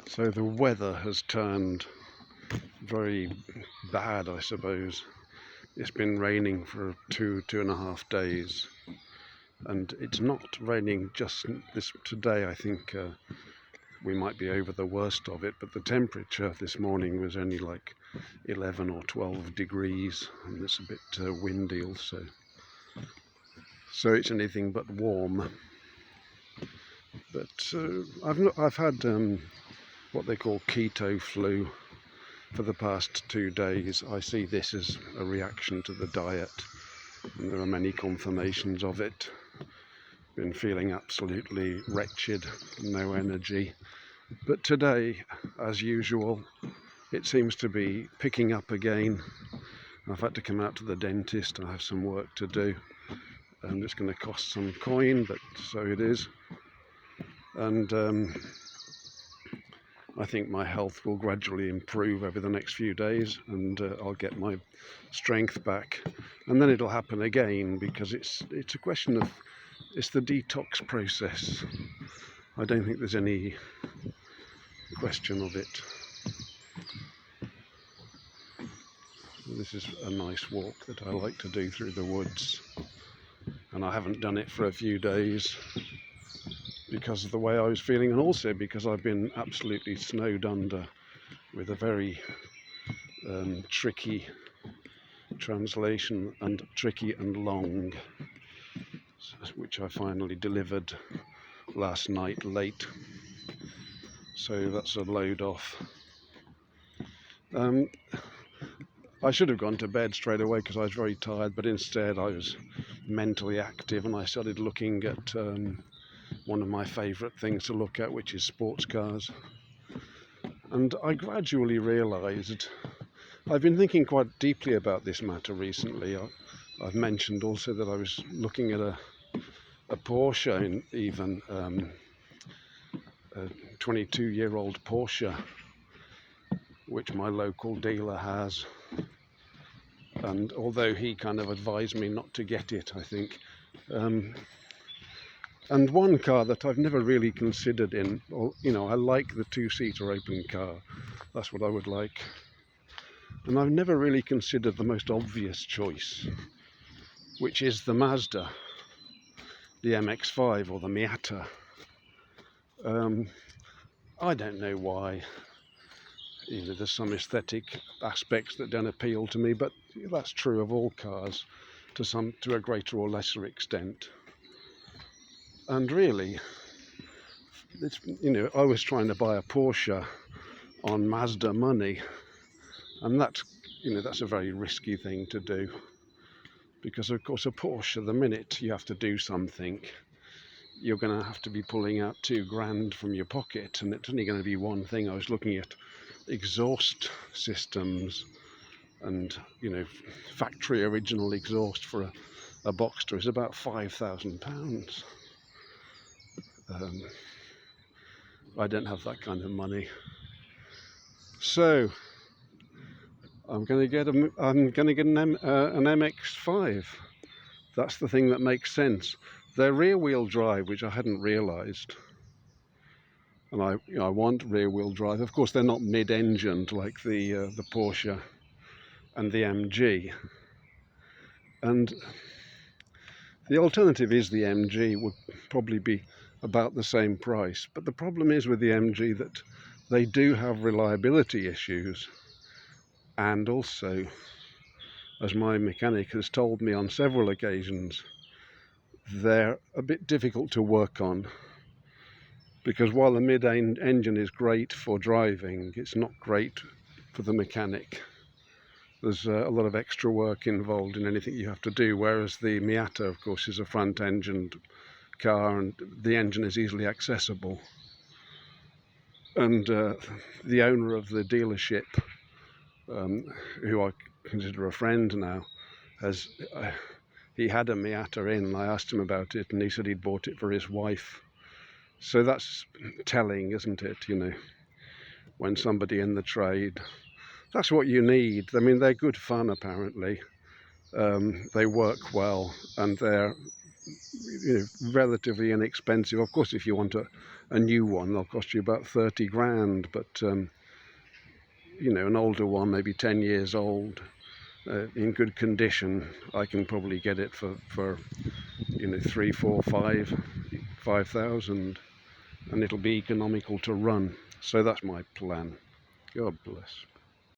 So the weather has turned very bad, I suppose. It's been raining for two and a half days, and it's not raining just this today. I think we might be over the worst of it, but the temperature this morning was only like 11 or 12 degrees, and it's a bit windy also. So it's anything but warm. But I've had what they call keto flu for the past 2 days. I see this as a reaction to the diet, and there are many confirmations of it. Been feeling absolutely wretched, no energy. But today, as usual, it seems to be picking up again. I've had to come out to the dentist. I have some work to do, and it's going to cost some coin, but so it is. And I think my health will gradually improve over the next few days, and I'll get my strength back, and then it'll happen again, because it's a question of, it's the detox process. I don't think there's any question of it. This is a nice walk that I like to do through the woods, and I haven't done it for a few days because of the way I was feeling, and also because I've been absolutely snowed under with a very tricky translation, and tricky and long, which I finally delivered last night late. So that's a load off. I should have gone to bed straight away because I was very tired, but instead I was mentally active, and I started looking at one of my favourite things to look at, which is sports cars. And I gradually realised, I've been thinking quite deeply about this matter recently. I've mentioned also that I was looking at a Porsche, even a 22-year-old Porsche, which my local dealer has. And although he kind of advised me not to get it, I think. And one car that I've never really considered I like the two-seater open car. That's what I would like. And I've never really considered the most obvious choice, which is the Mazda, the MX-5 or the Miata. I don't know why. There's some aesthetic aspects that don't appeal to me, but that's true of all cars to a greater or lesser extent. And really, I was trying to buy a Porsche on Mazda money, and that's a very risky thing to do, because of course a Porsche, the minute you have to do something, you're going to have to be pulling out $2,000 from your pocket, and it's only going to be one thing. I was looking at exhaust systems, and factory original exhaust for a Boxster is about £5,000. I don't have that kind of money, so I'm going to get an MX-5. That's the thing that makes sense. They're rear-wheel drive, which I hadn't realised, and I want rear-wheel drive. Of course, they're not mid-engined like the Porsche and the MG, and the alternative is the MG would probably be about the same price. But the problem is with the MG that they do have reliability issues, and also, as my mechanic has told me on several occasions, they're a bit difficult to work on, because while the mid-engine is great for driving, it's not great for the mechanic. There's a lot of extra work involved in anything you have to do, whereas the Miata, of course, is a front-engined car, and the engine is easily accessible. And the owner of the dealership, who I consider a friend now, he had a Miata in, and I asked him about it, and he said he'd bought it for his wife. So that's telling, isn't it? When somebody in the trade, that's what you need. They're good fun, apparently. They work well, and they're relatively inexpensive. Of course, if you want a new one, they'll cost you about 30 grand, but an older one, maybe 10 years old, in good condition, I can probably get it for 3, 4, 5,000, and it'll be economical to run. So that's my plan. God bless.